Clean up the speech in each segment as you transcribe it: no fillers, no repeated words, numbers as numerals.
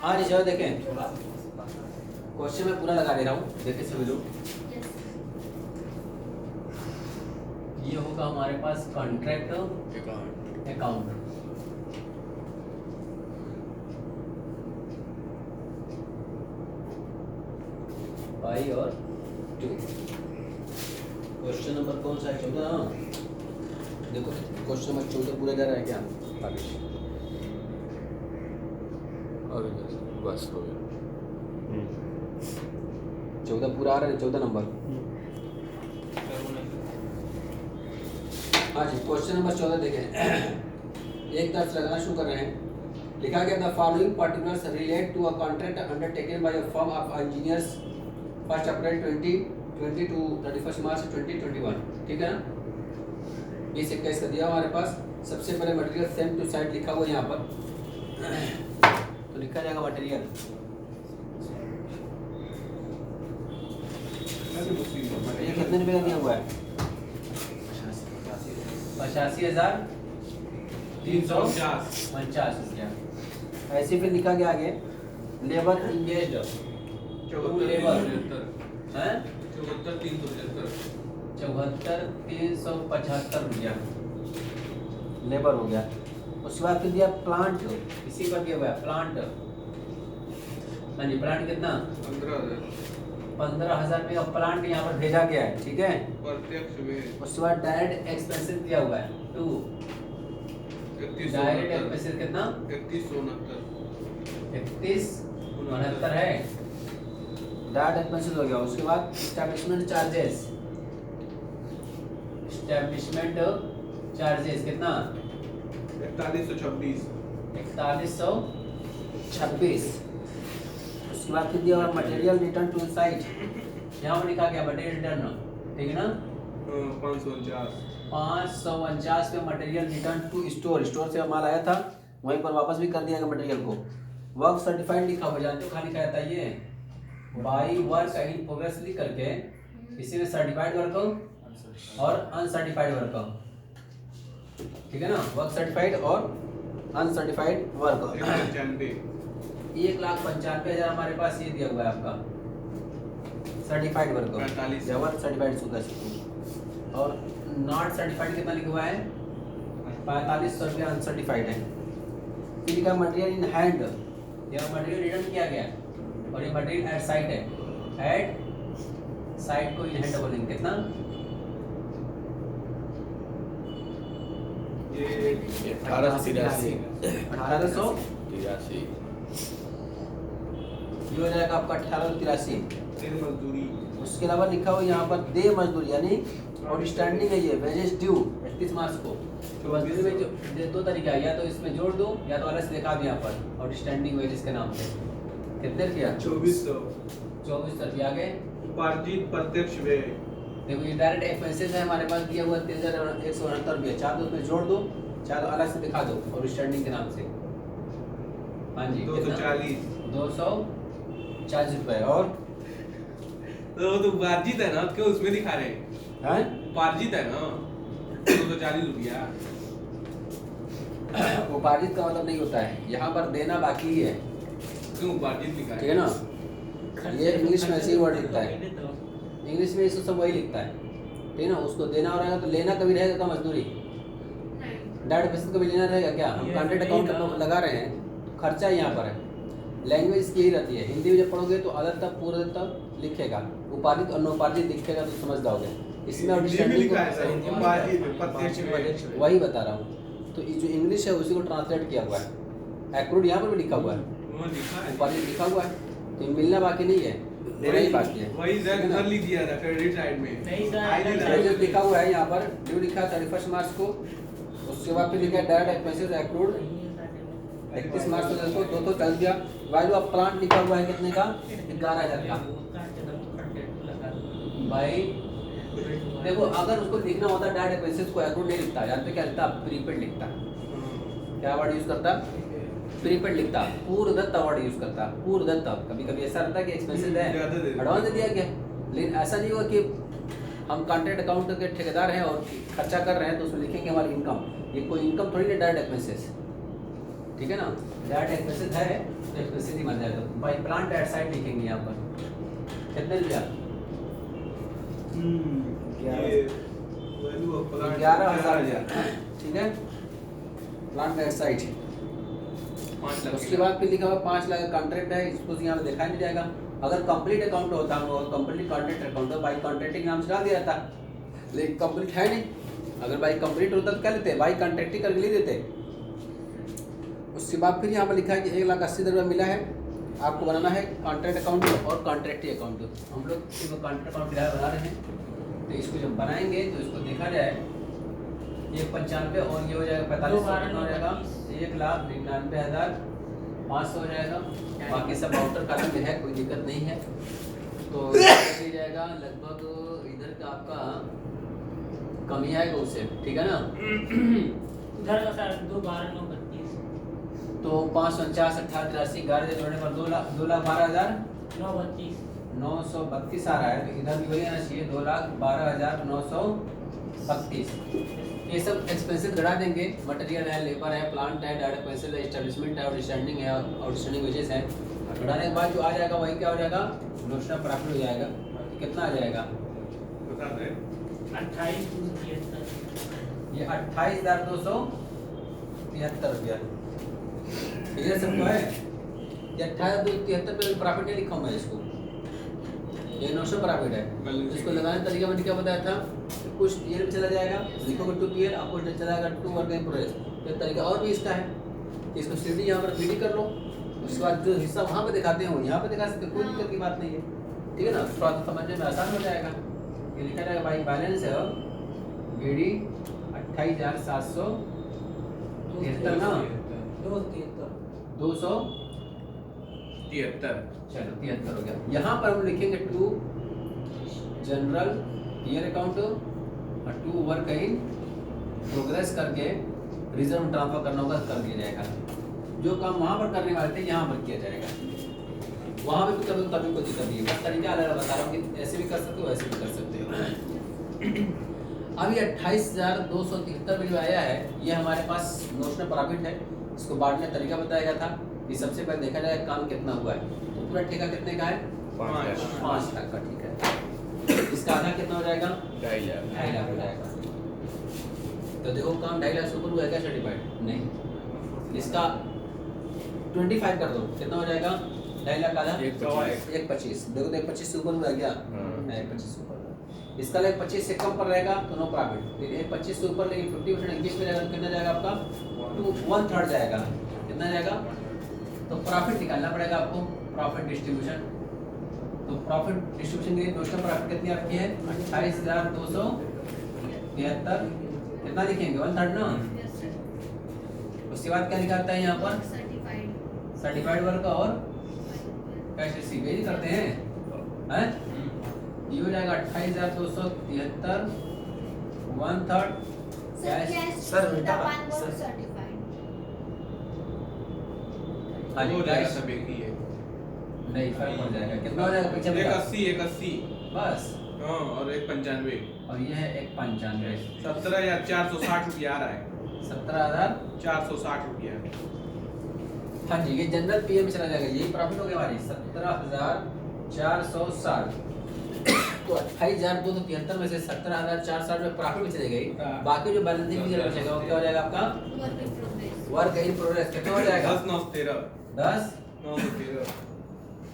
हाँ ऋषभ देखें, क्वेश्चन मैं पूरा लगा दे रहा हूँ, देखे सभी लोग। ये होगा हमारे पास कॉन्ट्रैक्ट अकाउंट। पाई और 2। क्वेश्चन नंबर कौन सा है? 14 ना? देखो क्वेश्चन नंबर 14 पूरा कर रहा है क्या भावेश? बस हो गया। 14 पूरा आ रहा है, 14 नंबर। हाँ जी, क्वेश्चन नंबर 14 देखें। एक तरफ से लगाना शुरू कर रहे हैं। लिखा गया the following particulars relate to a contract undertaken by a firm of engineers 1 April 2020 to 31 March 2021। ठीक है ना? 20-21 का दिया हमारे पास। सबसे पहले मटेरियल सेम टू साइड लिखा हुआ है यहाँ पर, तो लिखा जाएगा मटेरियल कितने रुपये का दिया हुआ है? 85,350 रुपया। ऐसे फिर लिखा गया आगे लेबर इंगेज्ड 74,375 रुपया लेबर हो गया। उसके बाद फिर दिया प्लांट, इसी पर दिया हुआ है प्लांट। हाँ जी, प्लांट कितना? 15,000 रुपये का प्लांट यहाँ पर भेजा गया है। ठीक है, उसके बाद डायरेक्ट एक्सपेंसेस दिया हुआ है 2। डायरेक्ट एक्सपेंसेस कितना? 3169 है, डायरेक्ट एक्सपेंसेस हो गया। उसके बाद एस्टैब्लिशमेंट चार्जेस, कितना? 4126। उसके बाद फिर दिया हुआ मटेरियल रिटर्न टू साइट, यहाँ पर लिखा गया मटेरियल रिटर्न, ठीक है ना? 549 पे मटेरियल रिटर्न टू स्टोर से माल आया था, वहीं पर वापस भी कर दिया गया मटेरियल को। वर्क सर्टिफाइड लिखा हुआ, जानते हो कहाँ लिखा जाता है ये? बाई वर्क इन प्रोग्रेस लिख करके इसी में सर्टिफाइड वर्क और अनसर्टिफाइड वर्क, ठीक है ना? वर्क सर्टिफाइड और अनसर्टिफाइड वर्क। 1,95,000 हमारे पास ये दिया हुआ है आपका सर्टिफाइड वर्क या वर्क सर्टिफाइड सुधा सकते। और नॉट सर्टिफाइड कितना लिखा हुआ है? 4500 रुपया अनसर्टिफाइड है। फिर लिखा मटेरियल इन हैंड, यह मटेरियल रिटर्न किया गया और ये मटेरियल एट साइट है। एट साइट को इन हैंड बोलेंगे कितना? 1883। ये हो जाएगा आपका 1883। उसके अलावा लिखा हुआ यहाँ पर दे मजदूरी, यानी और स्टैंडिंग है ये वेजेस ड्यू 31 मार्च को। तो मजदूरी में जो दो तरीका है, या तो इसमें जोड़ दो या तो अलग से दिखा दो यहाँ पर और स्टैंडिंग वेजेस के नाम से। कितने रुपया? 2400 रुपया। आगे उपार्जित प्रत्यक्ष व्यय, देखो ये डायरेक्ट एक्सपेंसेस है हमारे पास दिया हुआ 13,169 रुपया। चाहे तो उसमें जोड़ दो चाहे तो अलग से दिखा दो और स्टैंडिंग के नाम से। हाँ जी, 240 रुपये। और तो उपार्जित है ना, क्यों उसमें दिखा रहे हैं? उपार्जित है ना 240 रुपया। उपार्जित का मतलब नहीं होता है, यहाँ पर देना बाकी ही है। क्यों उपार्जित लिखा है? ठीक है ना? ये इंग्लिश में ऐसे ही वर्ड लिखता है, इंग्लिश में इसको सब वही लिखता है। ठीक है ना? उसको देना हो रहेगा तो लेना कभी रहेगा का मजदूरी, डायरेक्ट बेसिस कभी लेना रहेगा क्या? हम कॉन्ट्रैक्ट अकाउंट लगा रहे हैं, खर्चा यहाँ पर है। लैंग्वेज इसकी यही रहती है। हिंदी में जब पढ़ोगे तो अदर तक पूरे तक लिखेगा, उपार्जित और अनउपार्जित लिखेगा तो समझ जाओगे। इसमें अंडरस्टैंडिंग वही बता रहा हूँ। तो ये जो इंग्लिश है उसी को ट्रांसलेट किया हुआ है। एक्रूड यहाँ पर भी लिखा हुआ है, उपार्जित लिखा हुआ है, तो मिलना बाकी नहीं है, देना ही बाकी है। वही कर ली दिया था क्रेडिट साइड में लिखा हुआ है यहाँ पर, ड्यू लिखा 31 मार्च को। उसके बाद फिर लिखा है डायरेक्ट एक्सपेंसेस एक्रूड 31 मार्च को देखो 200 चल दिया। वैल्यू ऑफ प्लांट लिखा हुआ है कितने का? 11,000 का। भाई देखो अगर उसको लिखना होता डायरेक्ट एक्सपेंसेस को एक्रूड नहीं लिखता, जानते क्या लिखता? प्रीपेड लिखता। क्या वर्ड यूज करता? प्रीपेड लिखता, पूर्वदत्त वर्ड यूज करता, पूर्वदत्त। कभी कभी ऐसा रहता है कि एक्सपेंसेस है एडवांस दे दिया गया, लेकिन ऐसा नहीं हुआ कि हम कॉन्ट्रैक्ट अकाउंट के ठेकेदार हैं और खर्चा कर रहे हैं तो उसमें लिखेंगे हमारी इनकम। ये कोई इनकम थोड़ी ना डायरेक्ट एक्सपेंसेस। ठीक है ना, डायरेक्ट एक्सपेंसेस है तो एक्सपेंसेस ही बन जाएगा। बाई प्लांट एट साइड लिखेंगे यहाँ पर कितने रुपया, ये वैल्यू ऑफ प्लांट 11,000, ठीक है, प्लांट एट साइड। 5 लाख उसके बाद फिर लिखा हुआ 5 लाख का कॉन्ट्रैक्ट है, इसको यहाँ पे दिखाई नहीं जाएगा। अगर कंप्लीट अकाउंट होता वो कंप्लीट कॉन्ट्रैक्ट अकाउंट तो बाई कॉन्ट्रैक्टिंग नाम से डाल दिया था, लेकिन कंप्लीट है नहीं। अगर बाई कंप्लीट होता तो क्या लेते, बाई कॉन्ट्रैक्टिंग करके ले देते। उसके बाद फिर यहाँ पर लिखा है कि 1,80,000 रुपया मिला है, आपको बनाना है कॉन्ट्रैक्ट अकाउंट और कॉन्ट्रैक्टिंग अकाउंट। हम लोग कॉन्ट्रैक्ट अकाउंट फिलहाल बना रहे हैं, तो इसको जब बनाएंगे तो इसको देखा जाए, ये 95 और ये हो जाएगा 45 हो जाएगा, 1,99,500 हो जाएगा। बाकी सब आउटर कॉलम में है, कोई दिक्कत नहीं है। तो ये जाएगा लगभग इधर का आपका कम ही आएगा उससे, ठीक है ना। उधर का सर 2,12,932 तो 549 18 83 11 जोड़ने पर 2,12,932 आ रहा है। तो इधर भी वही आना चाहिए 2,12,932। ये सब एक्सपेंसेस घटा देंगे, मटेरियल है, लेबर है, प्लांट है, डायरेक्ट एक्सपेंसेस है, एस्टेब्लिशमेंट है, आउटस्टैंडिंग है, आउटस्टैंडिंग वेजेस है। घटाने के बाद जो आ जाएगा वही क्या हो जाएगा, नोशनल प्रॉफिट हो जाएगा। तो कितना आ जाएगा, बता दे 28,273 ये 28,273 रुपया। क्लियर सबको है, ये 28,273 पे प्रॉफिट नहीं लिखा हूँ मैं इसको, ये नोशनल प्रॉफिट है। इसको लगाने का तरीका मैंने क्या बताया था, कुछ ईयर में चला जाएगा, लिखोगे 2 ईयर, आपको चला जाएगा 2 वर्क इन प्रोग्रेस। तो तरीका और भी इसका है कि इसको सीधी यहाँ पर 3D कर लो, उसके बाद जो हिस्सा वहाँ पे दिखाते हो यहाँ पे दिखा सकते हो, कोई दिक्कत की बात नहीं है, ठीक है ना। थोड़ा सा समझने में आसान हो जाएगा। ये लिखा जाएगा भाई बैलेंस है BD 28,773 ना 273, चलो 73 हो गया। यहाँ पर हम लिखेंगे 2 जनरल ईयर अकाउंट और 2 वर्क इन प्रोग्रेस करके रिजर्व ट्रांसफर करना होगा, कर दिया जाएगा। जो काम वहाँ पर करने वाले थे यहाँ पर किया जाएगा, वहाँ पे कभी कभी कोई दिक्कत नहीं है। तरीका अलग बता रहा हूँ कि ऐसे भी कर सकते हो, ऐसे भी कर सकते हो। अभी 28,273 में जो आया है, ये हमारे पास नोशनल प्रॉफिट है। इसको बांटने का तरीका बताया गया था कि सबसे पहले देखा जाएगा काम कितना हुआ है। तो पूरा ठेका कितने का है, 5 लाख का, ठीक है। इसका आधा कितना हो जाएगा, 2.5 लाख 2.5 लाख हो जाएगा। तो देखो काम 2.5 लाख से ऊपर हुआ है क्या सर्टिफाइड, नहीं। इसका 25 कर दो, कितना हो जाएगा, 2.5 लाख आधा 1.25। देखो तो 1.25 से ऊपर हुआ क्या, 1.25 से ऊपर। इसका 1.25 से कम पर रहेगा तो नो प्रॉफिट, लेकिन 1.25 से ऊपर लेकिन 50% इंक्रीज में जाएगा तो कितना जाएगा आपका, 1/3 जाएगा। कितना जाएगा, तो प्रॉफिट निकालना पड़ेगा आपको, प्रॉफिट डिस्ट्रीब्यूशन। तो प्रॉफिट डिस्ट्रीब्यूशन के लिए नोशनल प्रॉफिट कितनी आपकी है, 28,273। कितना लिखेंगे, 1/3 ना। उसके बाद क्या निकालता है यहाँ पर, सर्टिफाइड वर्क और कैश रिसीव यही करते हैं, हैं? ये हो जाएगा 28,273, 1/3 कैश। सर हाँ जी, हो जाएगा, कैश सब एक ही है। नहीं, फर्क पड़ जाएगा। कितना हो जाएगा पीछे, 180 बस। हाँ, और 195 और ये है 195, 17,460 रुपया आ रहा है, 17,000। 460 रुपया। हाँ जी, ये जनरल PM में चला जाएगा, यही प्रॉफिट हो गया हमारी 17,460। तो 28,273 में से 17,460 में प्रॉफिट में चले गई। बाकी जो बैलेंसिंग पीरियड बचेगा वो क्या हो जाएगा आपका, वर्क इन प्रोग्रेस। कितना हो जाएगा, 10 9 13 10 9 13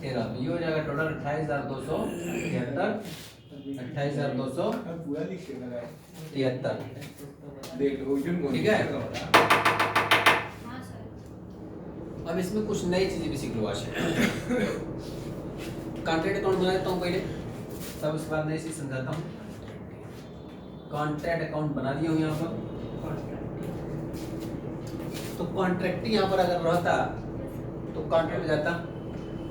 13। ये हो जाएगा टोटल 28,273, 28,273। देख लो ठीक है। अब इसमें कुछ नई चीजें भी सीख लो आज। कॉन्ट्रैक्ट अकाउंट बना देता हूँ पहले, तब उसके बाद नई चीज समझाता हूँ। कॉन्ट्रैक्ट अकाउंट बना दिया हूँ यहाँ पर। तो कॉन्ट्रैक्ट यहाँ पर अगर रहता तो कॉन्ट्रैक्ट जाता,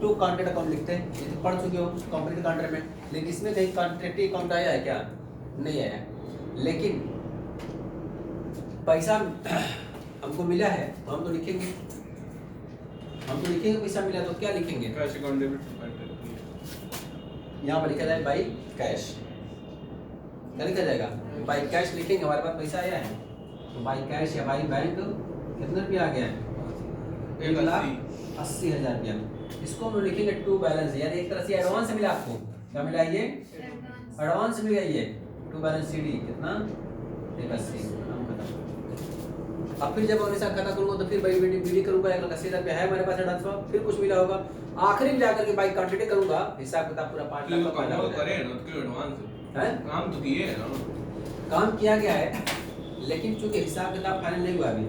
2 कॉन्ट्रैक्ट अकाउंट लिखते हैं, ये तो पढ़ चुके हो कंपनी के कॉन्ट्रैक्ट में। लेकिन इसमें कहीं कॉन्ट्रैक्ट अकाउंट आया है क्या, नहीं आया। लेकिन पैसा हमको मिला है तो हम तो लिखेंगे, पैसा मिला तो क्या लिखेंगे, कैश अकाउंट डेबिट यहाँ पर लिखा जाए बाई कैश। क्या लिखा जाएगा, बाई कैश लिखेंगे, हमारे पास पैसा आया है तो बाई कैश या बाई बैंक। कितना रुपया आ गया है, 1,80,000 रुपया। इसको हम लिखेंगे टू बैलेंस, यानी एक तरह से एडवांस मिला आपको। क्या मिला ये? एडवांस मिल गई है। टू बैलेंस CD कितना? 1,80,000। अब फिर जब अगले साल खाता करूंगा तो फिर भाई बीडी करूंगा 1,80,000 रुपया है हमारे पास एडवांस में, फिर कुछ मिला होगा। आखिरी में जाकर के भाई क्वांटिटी करूंगा, हिसाब किताब पूरा 5 लाख का फायदा हो जाएगा। काम तो किए है ना, काम किया गया है, लेकिन चूंकि हिसाब किताब फाइनल नहीं हुआ अभी,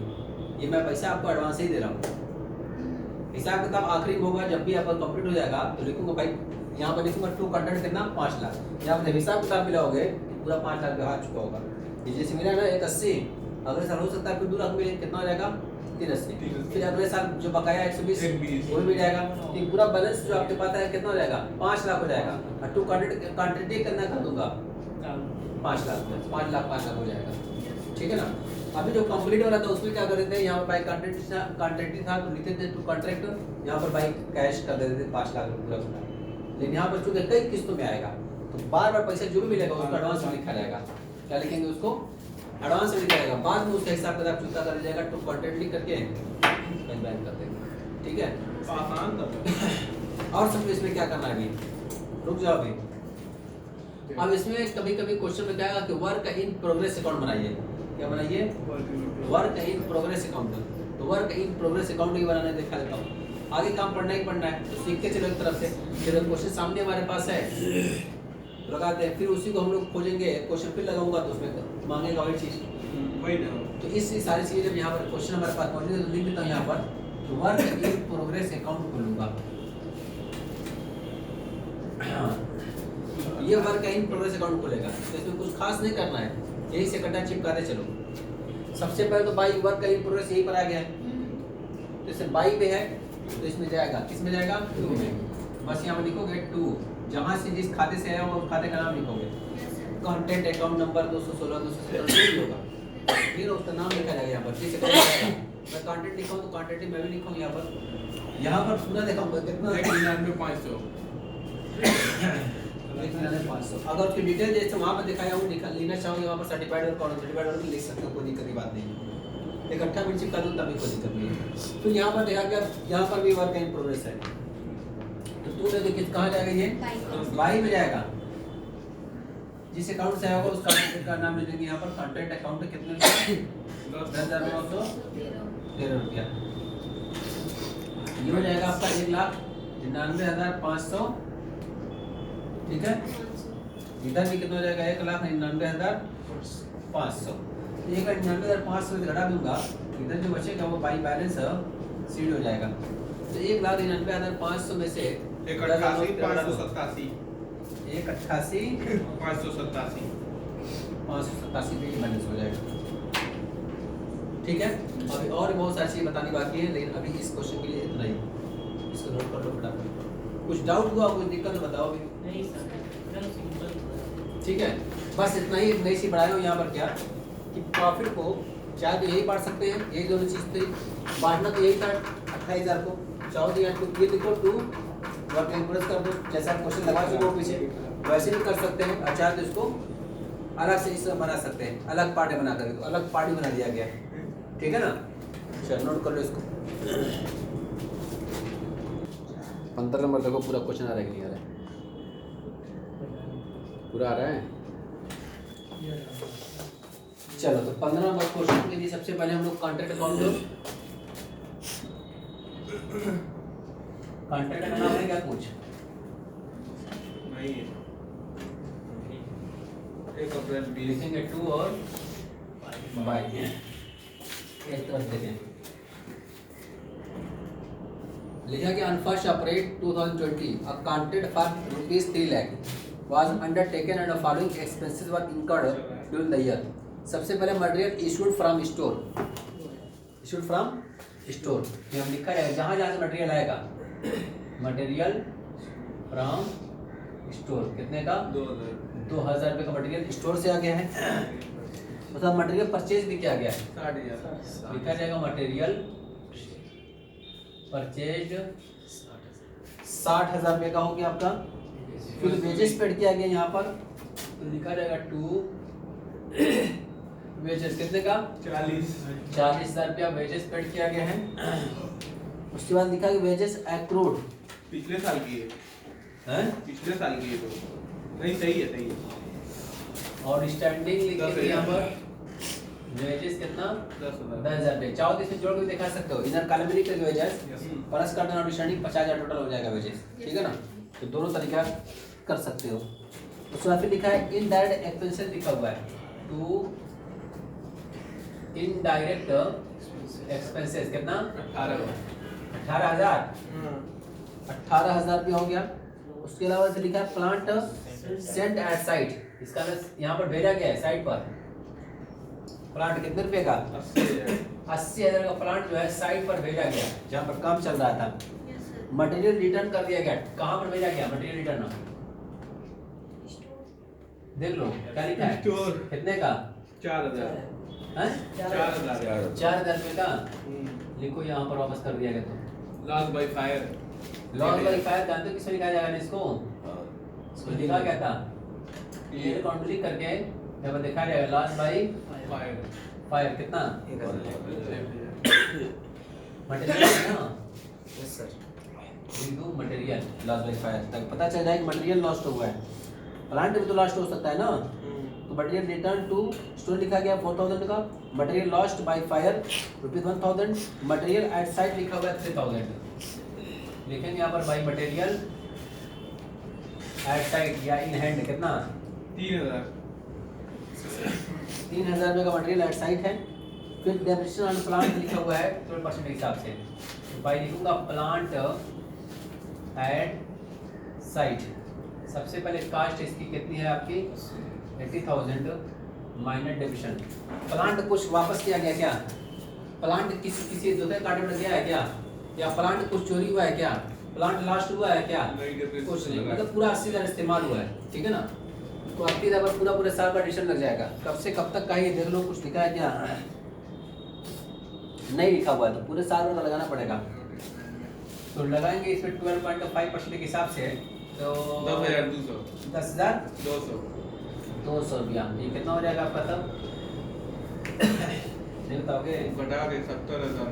ये मैं पैसा आपको एडवांस ही दे रहा हूँ। हिसाब किताब आखिरी में होगा, जब भी आपका कंप्लीट हो जाएगा तो लिखूंगा भाई, यहाँ पर लिखूंगा टू कंटेंट कितना 5 लाख। यहाँ पर हिसाब किताब मिलाओगे पूरा 5 लाख का आ चुका होगा। ये जैसे मिला ना 1,80,000, अगले साल हो सकता है फिर 2 लाख मिले, कितना हो जाएगा? 3,80,000। फिर अगले साल जो बकाया 120 वो भी मिल जाएगा। तो पूरा बैलेंस जो आपके पास है कितना हो जाएगा? 5 लाख हो जाएगा। और टू क्वांटिटी कितना कर दूंगा? 5 लाख, 5 लाख हो जाएगा। ठीक है ना। अभी जो कंप्लीट वाला था उसमें क्या कर देते हैं, यहाँ पर बाई कॉन्ट्रैक्ट था तो लिखते थे टू कॉन्ट्रैक्ट, यहाँ पर बाई कैश कर देते थे 5 लाख पूरा पूरा। लेकिन यहाँ पर चूंकि कई किस्तों में आएगा तो बार बार पैसा जो भी मिलेगा उसको एडवांस में लिखा जाएगा। क्या लिखेंगे उसको? एडवांस में लिखा जाएगा। बाद में उसका हिसाब किताब चुकता कर जाएगा, टू कॉन्ट्रैक्ट करके बैन कर देंगे। ठीक है, आसान था। और सब इसमें क्या करना है अभी? रुक जाओ अभी। अब इसमें कभी कभी क्वेश्चन में क्या आएगा कि वर्क इन प्रोग्रेस अकाउंट बनाइए। क्या बनाइए? Work in progress account. तो वर्क इन प्रोग्रेस अकाउंट ही बनाने दिखा देता हूँ। आगे काम पढ़ना ही पढ़ना है तो सीख के चलो एक तरफ से। फिर क्वेश्चन सामने हमारे पास है लगाते हैं, फिर उसी को हम लोग खोजेंगे, क्वेश्चन फिर लगाऊंगा तो उसमें मांगेगा वही चीज़। वही ना, तो इस सारी चीज़ें जब यहाँ पर क्वेश्चन हमारे पास मौजूद है तो लिख देता हूँ यहाँ पर, तो वर्क इन प्रोग्रेस अकाउंट खोलूंगा। ये वर्क इन प्रोग्रेस अकाउंट खोलेगा। तो इसमें कुछ खास नहीं करना है, यही से कटा चिपकाते चलो। सबसे पहले तो बाई वर्क इन प्रोग्रेस यहीं पर आ गया है, तो इसे बाई पे है तो इसमें जाएगा, किस में जाएगा? 2 में। बस यहाँ पर लिखोगे 2, जहाँ से जिस खाते से आया वो खाते का नाम लिखोगे। कॉन्टेंट अकाउंट नंबर 216 217 होगा, फिर उसका नाम लिखा जाएगा यहाँ पर। जिस अकाउंट जाएगा मैं कॉन्टेंट लिखा हूँ तो कॉन्टेंट मैं भी लिखूँ यहाँ पर। यहाँ पर पूरा दिखाऊंगा कितना 1,99,500। 1,99,500। अगर उसकी डिटेल जैसे वहाँ पर दिखाया हूँ लिखना चाहोगे वहाँ पर सर्टिफाइड और कॉन्टेंट सर्टिफाइड और लिख सकते हो, कोई दिक्कत की बात नहीं। इकट्ठा भी चिपका दूँ तभी कोई दिक्कत नहीं है। फिर यहाँ पर देखा गया, यहाँ पर भी वर्क इन प्रोग्रेस है। तो तू देखिए कहाँ जाएगा ये? बाई में जाएगा। जिस अकाउंट से आया होगा उस अकाउंट का नाम लिखेंगे यहाँ पर। कंटेंट अकाउंट कितने? 10,913 रुपया। ये हो जाएगा आपका 1,99,500। ठीक है, इधर भी कितना हो जाएगा? 1,99,500। 1,99,500 घटा दूंगा, इधर जो बचेगा वो बाई बैलेंस सीड हो जाएगा। तो 1,99,500 में से 1,88,587 587 पे बैलेंस हो जाएगा। ठीक है, अभी और बहुत सारी चीज़ बतानी बाकी है, लेकिन अभी इस क्वेश्चन के लिए इतना ही। इसको नोट कर लो फटाफट। कुछ डाउट हुआ, कुछ दिक्कत बताओ अभी। नहीं सर, एकदम सिंपल। ठीक है, बस इतना ही नई सी बढ़ाया हूँ यहाँ पर। क्या कि प्रॉफिट को चाहे तो यही बांट सकते हैं, यही दोनों चीज़ थी। बांटना तो यही था 28,000 को। चाहो तो यहाँ ये लिखो 2 वर्क इन प्रोग्रेस कर दो, जैसा क्वेश्चन लगा चुके हो पीछे वैसे भी कर सकते हैं। और चाहे तो इसको अलग से इस बना सकते हैं, अलग पार्टी बना करके, तो अलग पार्टी बना दिया गया है। ठीक है ना, चलो नोट कर लो इसको। 15 नंबर देखो, पूरा क्वेश्चन आ रहा है कि नहीं आ रहा है? पूरा आ रहा है। चलो तो 15 नंबर क्वेश्चन के लिए सबसे पहले हम लोग कॉन्ट्रैक्ट अकाउंट कॉन्ट्रैक्ट का नाम है क्या कुछ? नहीं है। 1 अप्रैल 20 लिखेंगे 2 और बाई एक तरफ देखें। लिखा कि on 1st April 2020 a contract for ₹3 lakh was undertaken and the following expenses were incurred during the year. सबसे पहले material issued from store. Issued from store ये हम लिखा है, जहाँ जहाँ से मटेरियल आएगा। मटेरियल फ्रॉम स्टोर कितने का? 2,000 रुपये का मटेरियल स्टोर से आ गया है। मतलब मटेरियल परचेज भी किया गया है। 60,000 लिखा जाएगा मटेरियल परचेज 60,000 रुपये का हो गया आपका। फिर वेजेस पेड किया गया यहाँ पर, तो लिखा जाएगा 2 वेजेस कितने का? 40 40,000 रुपया वेजेस पेड किया गया है। उसके बाद लिखा है वेजेस एक्रूड पिछले साल की है, हैं पिछले साल की है तो नहीं, सही है, सही है। और स्टैंडिंग लिखे 10,000 थे यहाँ पर वेजेस कितना 10,000 10,000 पे। चाहो तो इसे जोड़ के दिखा सकते हो। इधर कॉलम में लिखे वेजेस Yes. प्लस कर देना और स्टैंडिंग 50,000 टोटल हो जाएगा वेजेस, ठीक है ना। तो दोनों तरीका कर सकते हो। उसके बाद फिर लिखा है इनडायरेक्ट एक्सपेंसेस लिखा हुआ है टू इनडायरेक्ट एक्सपेंसेस कितना 18,000 18,000 रुपया हो गया। उसके अलावा फिर लिखा है प्लांट सेंट एट साइट, इसका यहाँ पर भेजा गया है साइट पर। प्लांट कितने रुपए का 80,000 का प्लांट जो है साइट पर भेजा गया जहाँ पर काम चल रहा था। मटेरियल रिटर्न कर दिया गया। कहाँ पर भेजा गया मटेरियल रिटर्न? देख लो क्या लिखा है स्टोर। कितने का 4,000 हैं 4,000 4,000 रुपए का लिखो यहाँ पर वापस कर दिया गया। तो loss by fire, loss by fire जानते हो किसमें लिखा जाएगा ना इसको? इसमें लिखा क्या था ये काउंटली करके जब देखा जाएगा लॉस बाई फायर फायर कितना मटेरियल है ना। Yes sir. बिंदु मटेरियल लॉस बाई फायर तक पता चल जाए कि मटेरियल लॉस्ट हुआ है। प्लांट भी तो लॉस्ट हो सकता है ना। तो मटेरियल रिटर्न टू स्टोर लिखा गया 4,000 का। Material lost by fire ₹1,000। Material at site लिखा हुआ है 3,000। लिखेंगे यहाँ पर बाई मटेरियल एट साइट या इन हैंड कितना 3,000 3,000 रुपये का मटेरियल एट साइट है। फिर डेप्रिसिएशन ऑन प्लांट लिखा हुआ है 12% के हिसाब से। तो बाई लिखूंगा प्लांट एट साइट। सबसे पहले कास्ट इसकी कितनी है आपकी 80,000 माइनस डेप्रिसिएशन। प्लांट कुछ वापस किया गया क्या? प्लांट किसी दूसरे कांटे में गया है क्या? या प्लांट कुछ चोरी हुआ है क्या? प्लांट लास्ट हुआ है क्या? नहीं, depreciation कुछ नहीं, लगा है। मतलब पूरा 80,000 इस्तेमाल हुआ है, ठीक है ना। तो 80,000 पर पूरा साल का एडिशन लग जाएगा। कब से कब तक का ये देख लो कुछ लिखा है क्या? नहीं लिखा हुआ है तो पूरे साल भर का लगाना पड़ेगा। तो लगाएंगे इसमें 12.5% के हिसाब से तो 10,200 10,200 रुपया। ये कितना हो जाएगा आपका तब नहीं बताओगे? घटा के 70,000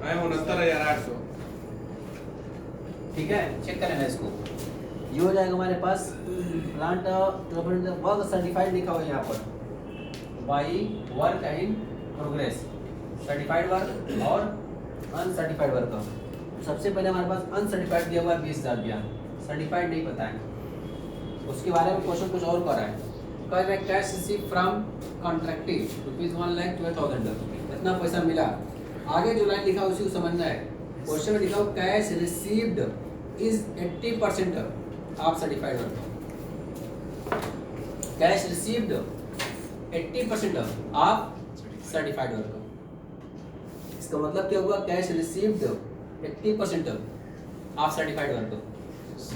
आए 69,800। ठीक है चेक करें ना इसको। ये हो जाएगा हमारे पास प्लांट वर्क सर्टिफाइड लिखा हुआ है यहाँ पर by work in progress. Certified work और अनसर्टिफाइड वर्क। सबसे पहले हमारे पास अनसर्टिफाइड दिया हुआ है 20,000 रुपया। सर्टिफाइड नहीं पता है। उसके बारे में क्वेश्चन कुछ और कर रहा है। कह रहा है कैश रिसीव फ्रॉम कॉन्ट्रैक्टिव ₹1,12,000 इतना पैसा मिला। आगे जो लाइन लिखा उसी को समझना है। क्वेश्चन में लिखा हो cash received is 80% of certified work. Cash received 80% of certified work. इसका मतलब क्या हुआ? Cash received 80% of certified work.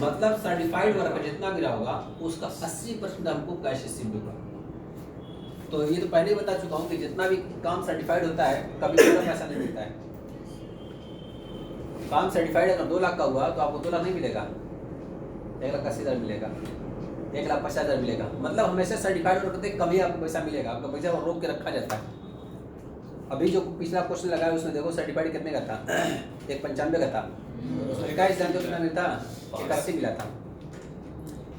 मतलब सर्टिफाइड वर्क जितना गिरा होगा उसका 80% हमको कैश रिसीव्ड होगा। तो ये तो पहले ही बता चुका हूँ कि जितना भी काम सर्टिफाइड होता है कभी पूरा पैसा नहीं मिलता है। काम सर्टिफाइड अगर 2 लाख का हुआ तो आपको 2 लाख नहीं मिलेगा, 1,80,000 मिलेगा, 1,50,000 मिलेगा। मतलब हमेशा सर्टिफाइड वर्क कम ही आपको पैसा मिलेगा। आपका पैसा रोक के रखा जाता है। अभी जो पिछला क्वेश्चन लगाया उसमें देखो सर्टिफाइड कितने का था 195 का था। उसमें 21,000 कितना मिलता 81 मिला था।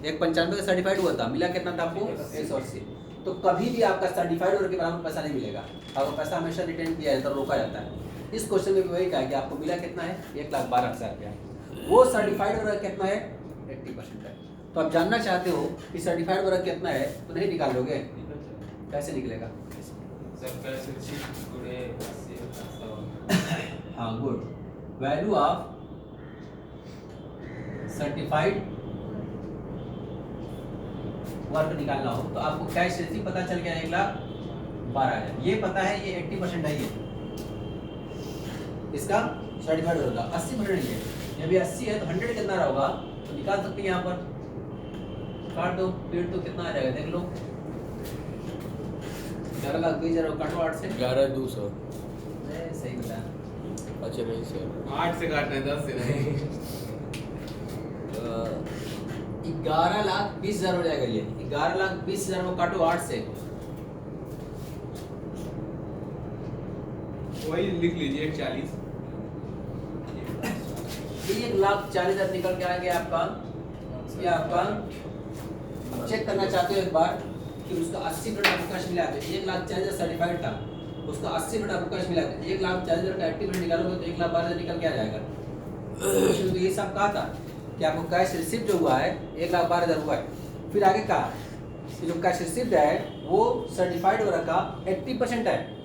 195 का सर्टिफाइड हुआ था, मिला कितना था आपको 180। तो कभी भी आपका सर्टिफाइड वर्क के बराबर पैसा नहीं मिलेगा। आपका पैसा हमेशा रिटर्न किया जाता है, रोका जाता है। इस क्वेश्चन में भी वही कहा कि आपको मिला कितना है 1,12,000 रुपया। वो सर्टिफाइड वर्क कितना है 80% है। तो आप जानना चाहते हो कि सर्टिफाइड वर्क कितना है तो नहीं निकाल लोगे, कैसे निकलेगा? हाँ good. Value of certified work निकालना हो तो आपको कैश रिसीव पता चल गया 1,12,000। ये पता है ये 80% है। ये इसका सर्टिफाइड वर्क का 80% है। जब ये 80 है तो 100 कितना रहा होगा तो निकाल सकते हैं। यहाँ पर काट दो फिर तो कितना आ जाएगा देख लो 11,20,000 काटो 8 से 11,200। सही बताया। अच्छा नहीं सर 8 से काटना है 10 से नहीं। 11,20,000 हो जाएगा। ये 11,20,000 को काटो 8 से वही लिख लीजिए 140। 1,40,000 निकल के आ गया आपका। ये आपका चेक करना चाहते हो एक बार कि उसका 80% अवकाश मिला है। 1,40,000 सर्टिफाइड था, उसका 80% अवकाश मिला है। 1,40,000 का एक्टिव निकालोगे तो 1,12,000 निकल के आ जाएगा। तो ये सब कहा था कि आपको कैश रिसिप्ट जो हुआ है 1,12,000 हुआ है। फिर आगे कहा कि जो कैश रिसिप्ट है वो सर्टिफाइड वर्क का 80% है।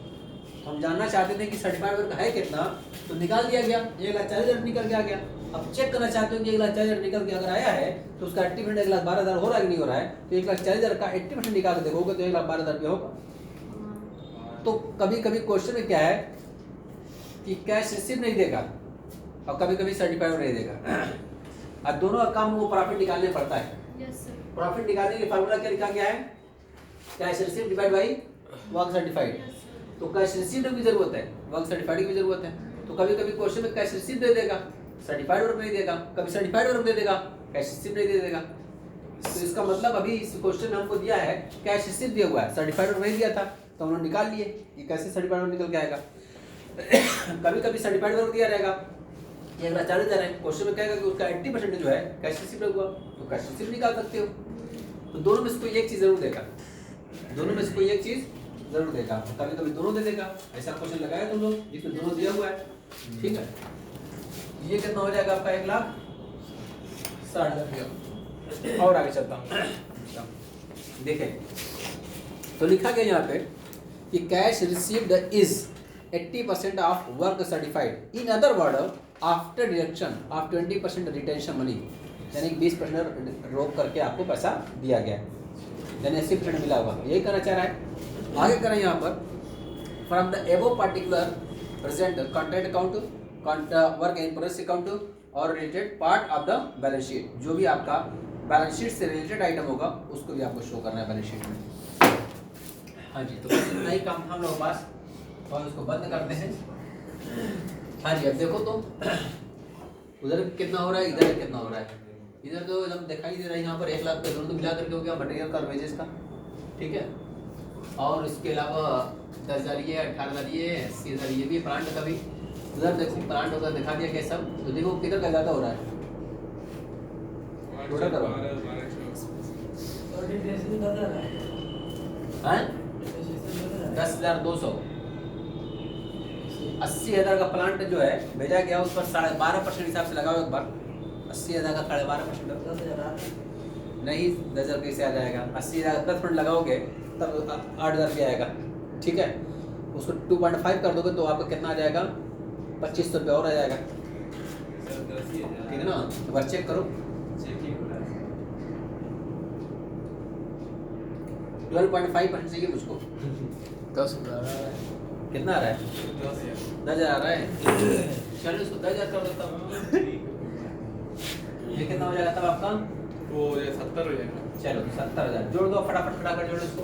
हम जानना चाहते थे कि सर्टिफाइड वर्क है कितना, तो निकाल दिया गया, 1,40,000 निकल के आ गया। अब चेक करना चाहते हो कि 1,40,000 निकल के अगर आया है तो उसका 80% 1,12,000 हो रहा है कि नहीं हो रहा है, तो 1,40,000 का 80% निकाल के देखोगे तो 1,12,000 रुपया होगा। तो कभी कभी क्वेश्चन में क्या है कि कैश रिसिप्ट नहीं देगा और कभी कभी सर्टिफाइड नहीं देगा, और दोनों का काम वो प्रॉफिट निकालने पड़ता है। प्रॉफिट निकालने के लिए फार्मूला क्या लिखा गया है, cash receipt divide by work certified. तो कैश रिसिप्ट की भी जरूरत है, वर्क सर्टिफाइड की भी जरूरत है। तो कभी कभी क्वेश्चन में कैश रिसिप्ट दे देगा, सर्टिफाइड वर्क नहीं देगा, कभी सर्टिफाइड वर्क दे देगा, कैश रिसिप्ट नहीं दे देगा। तो इसका मतलब अभी इस क्वेश्चन में हमको दिया है कैश रिसिप्ट दिया हुआ है, सर्टिफाइड वर्क नहीं दिया था, तो हम लोग निकाल लिए कि कैसे सर्टिफाइड वर्क निकल के आएगा। कभी कभी सर्टिफाइड वर्क दिया रहेगा, ये 1,40,000 है, क्वेश्चन में कहेगा कि उसका 80% जो है कैश रिसिप्ट हुआ, तो कैश रिसिप्ट निकाल सकते हो। तो दोनों में से कोई एक चीज जरूर देगा, दोनों में से कोई एक चीज जरूर देगा। कभी कभी दोनों दे देगा, ऐसा क्वेश्चन लगाया तुम लोग जिसमें दोनों दिया हुआ है। ठीक है, ये कितना हो जाएगा आपका 1,60,000 रुपया। और आगे चलता हूँ, देखें तो लिखा गया यहाँ पे कि cash received is 80% of work certified. In other word after deduction of 20% retention money, यानी 20% रोक करके आपको पैसा दिया गया, यानी 80% मिला हुआ, यही कहना चाह रहा है। आगे करें यहाँ पर, from the above particular present contract account, work in progress account और related part of the balance sheet, जो भी आपका बैलेंस शीट से रिलेटेड आइटम होगा उसको भी आपको शो करना है बैलेंस शीट में। हाँ जी, तो इतना ही काम था हम लोगों के पास, और उसको बंद करते हैं। हाँ जी, अब देखो तो उधर कितना हो रहा है, इधर कितना हो रहा है। इधर तो एकदम दिखाई दे रहा है, यहाँ पर 1,00,000 का दोनों मिला करके हो गया मटेरियल का, वेजेस का। ठीक है, और इसके अलावा 10,000 ये, 18,000 ये, 80,000 ये भी प्लांट का भी। उधर देखो प्लांट होगा दिखा दिया कैसा, तो देखो किधर का ज़्यादा हो रहा है, टोटल करो। हाँ 10,200, 80,000 का प्लांट जो है भेजा गया, उस पर 12.5% हिसाब से लगाओ एक बार। 80,000 का 12.5% नहीं, 10,000 कैसे आ जाएगा। 80,000 का 10% लगाओगे तब 8,000 रुपया आएगा। ठीक है, उसको 2.5 कर दोगे तो आपका कितना आ जाएगा, 2,500 रुपया और आ जाएगा। ठीक है ना, एक बार चेक करो। 12.5% चाहिए मुझको। 10,000 कितना आ रहा है, 10,000 आ रहा है। चलो इसको 10,000 कर देता हूँ, ये कितना हो जाएगा तब आपका, वो 70 हो जाएगा। चलो 70,000 जोड़ दो, फटाफट फटाफट जोड़ो इसको।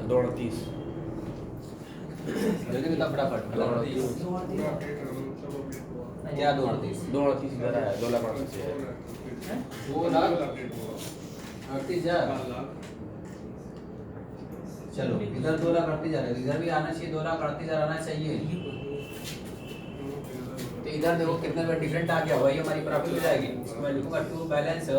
दो 38 जल्दी बता फटाफट। क्या 238? 238 इधर है, 2,38,000 है। 2,38,000। चलो इधर 2,38,000 है, इधर भी आना चाहिए, 2,38,000 आना चाहिए। तो इधर देखो कितना डिफरेंट आ गया, वही हमारी प्रॉफिट हो जाएगी। इसको मैं लिखूंगा टू बैलेंस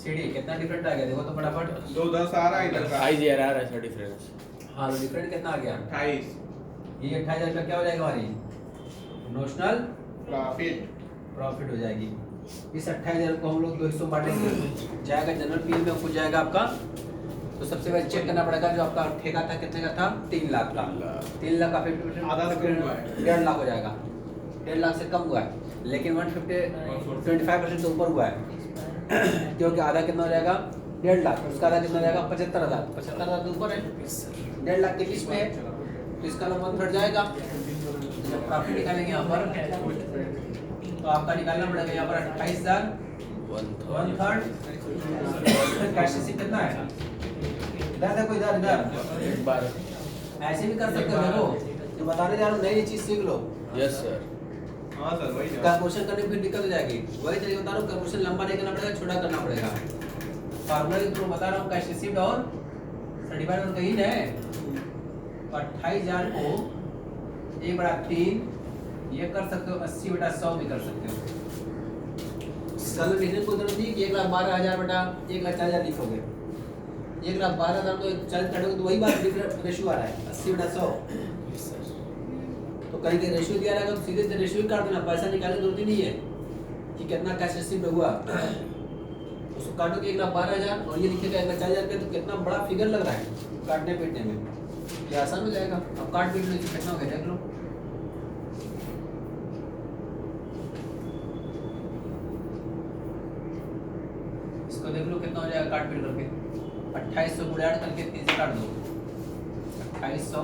सीडी, कितना डिफरेंट आ गया देखो तो फटाफट। 2,10 आ रहा है इधर का, 28,000 आ रहा है सर डिफरेंस। हाँ, तो डिफरेंट कितना आ गया, 28 ये 28,000 का क्या हो जाएगा, हमारी नोशनल प्रॉफिट हो जाएगी। इस 28,000 को हम लोग दो हिस्सों में बांटेंगे, जाएगा जनरल पीएल में, कुछ जाएगा आपका। तो सबसे पहले चेक करना पड़ेगा, जो आपका ठेका था कितने का था, 3 लाख का। 3 लाख का 50% आधा से कम हुआ है, 1.5 लाख हो जाएगा। 1.5 लाख से कम हुआ है, लेकिन 25% से ऊपर हुआ है, क्योंकि आधा कितना हो जाएगा, 1.5 लाख, उसका आधा कितना हो जाएगा, 75,000। 75,000 से ऊपर है, 1.5 लाख के बीच में है, तो इसका नंबर घट जाएगा। जब प्रॉफिट निकालेंगे यहाँ पर, तो आपका निकालना पड़ेगा यहाँ पर 28,000, 1/3। कैश रिसीट कितना है, इधर देखो, इधर इधर ऐसे भी कर सकते हो। देखो जो बताने जा रहा हूँ, नई चीज सीख लो। Yes sir. हाँ सर वही ना कैलकुलेशन करने में फिर दिक्कत हो जाएगी। वही तरीके बता रहा हूँ, कैलकुलेशन लंबा नहीं करना पड़ेगा, छोटा करना पड़ेगा। फार्मूला के थ्रू बता रहा हूँ, कैश रिसीव्ड और सर्टिफाइड और कहीं है 28,000 को 1/3 ये कर सकते हो, 80/100 भी कर सकते हो। कल लिखने को जरूरत नहीं कि 1,12,000 बटा 1,40,000 लिखोगे। 1,12,000 तो 40 काटोगे तो वही बात रेशियो आ रहा है 80/100। तो कहीं के रेशियो दिया रहेगा तो सीधे से रेशियो काट देना, पैसा निकालने की जरूरत ही नहीं है कि कितना कैश रिसीव्ड हुआ। उसको काटोगे 1,12,000 और ये लिखेगा 1,40,000 रुपये, तो कितना बड़ा फिगर लग रहा है काटने पीटने में, ये आसान हो जाएगा। अब काट पीट लो, कितना हो गया देख लो। इसको देख लो कितना हो जाएगा काट पीट करके। 2800 को ऐड करके 3 से काट दो। 2800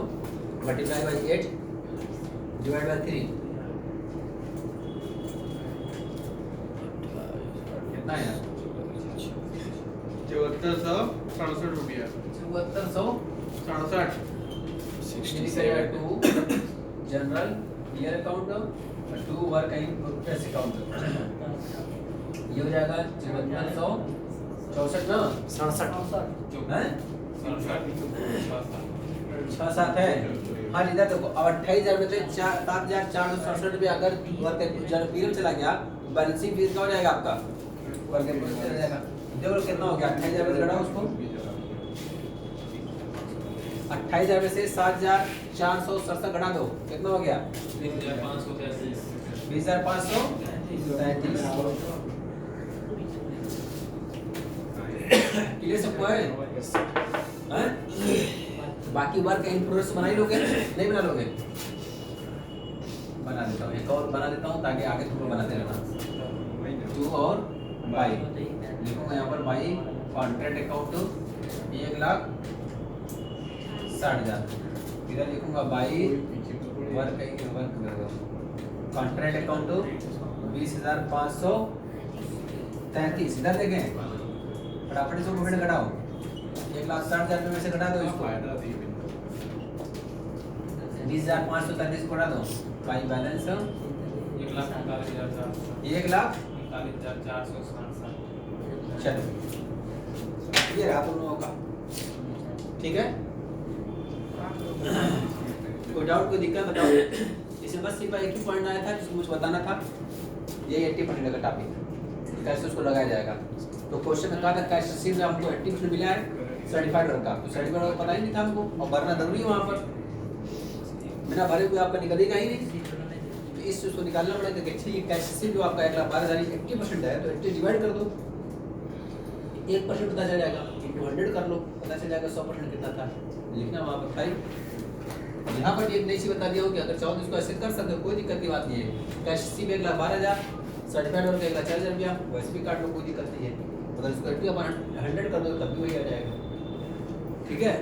मल्टीप्लाई बाई 8 डिवाइड बाई 3 कितना है यार? 7467 रुपया 7467 टू जनरल ईयर अकाउंट और to work in progress account. ये हो जाएगा 5464 ना 67 हैं 6-7 है। हाँ इधर देखो, अब 28,000 में से 7,467 रुपया अगर वर्क जनरल पीरियड चला गया तो बैलेंसिंग फीस का हो जाएगा आपका, वर्क पीरियड चला जाएगा। देखो कितना हो गया, 28,000 में से घटाओ उसको, 28,000 में से 7,467 घटा दो, कितना हो गया 20,533। क्लियर सबको है? हैं? बाकी वर्क इन प्रोग्रेस बना ही लोगे, नहीं बना लोगे? बना देता हूँ, एक और बना देता हूँ ताकि आगे तुम लोग बनाते रहना। 2 और बाई लिखूंगा यहाँ पर, बाई कॉन्ट्रैक्ट अकाउंट 1,60,000। इधर लिखूंगा बाई वर्क कॉन्ट्रैक्ट अकाउंट 20,533। इधर देखें फटाफट इसको मिनट घटाओ, 1,60,000 रुपये में से घटा दो इसको, 20,533 को घटा दो, बाई बैलेंस 1,41,467। चलो ये रहा तुम लोगों का, ठीक है? कोई डाउट कोई दिक्कत बताओ। इसमें बस सिर्फ एक ही पॉइंट आया था जिसको मुझे बताना था, ये 80% का टॉपिक कैसे उसको लगाया जाएगा। तो क्वेश्चन में कहा था कैश रिसीव्ड हमको 80% मिला है सर्टिफाइड वर्क का, तो सर्टिफाइड वर्क पता ही नहीं था हमको और भरना जरूरी है वहाँ पर, बिना भरे हुए आपका निकलेगा ही नहीं। तो इस चीज़ को निकालना पड़ेगा कि ठीक कैश रिसीव्ड जो आपका 1,12,000 80% है तो 80 डिवाइड कर दो, 1% पता चल जाएगा, 100 कर लो पता चल जाएगा 100% कितना था, लिखना वहाँ पर भाई। यहाँ पर एक नई चीज़ बता दिया हो कि अगर चाहो तो इसको ऐसे कर सकते हो, कोई दिक्कत की बात नहीं है। कैश रिसीव 1,12,000 सर्टिफाइड वर्क 1,40,000 रुपया, वैसे भी काट लो कोई दिक्कत नहीं है। अगर इसको 100 कर दो तब भी वही आ जाएगा, ठीक है?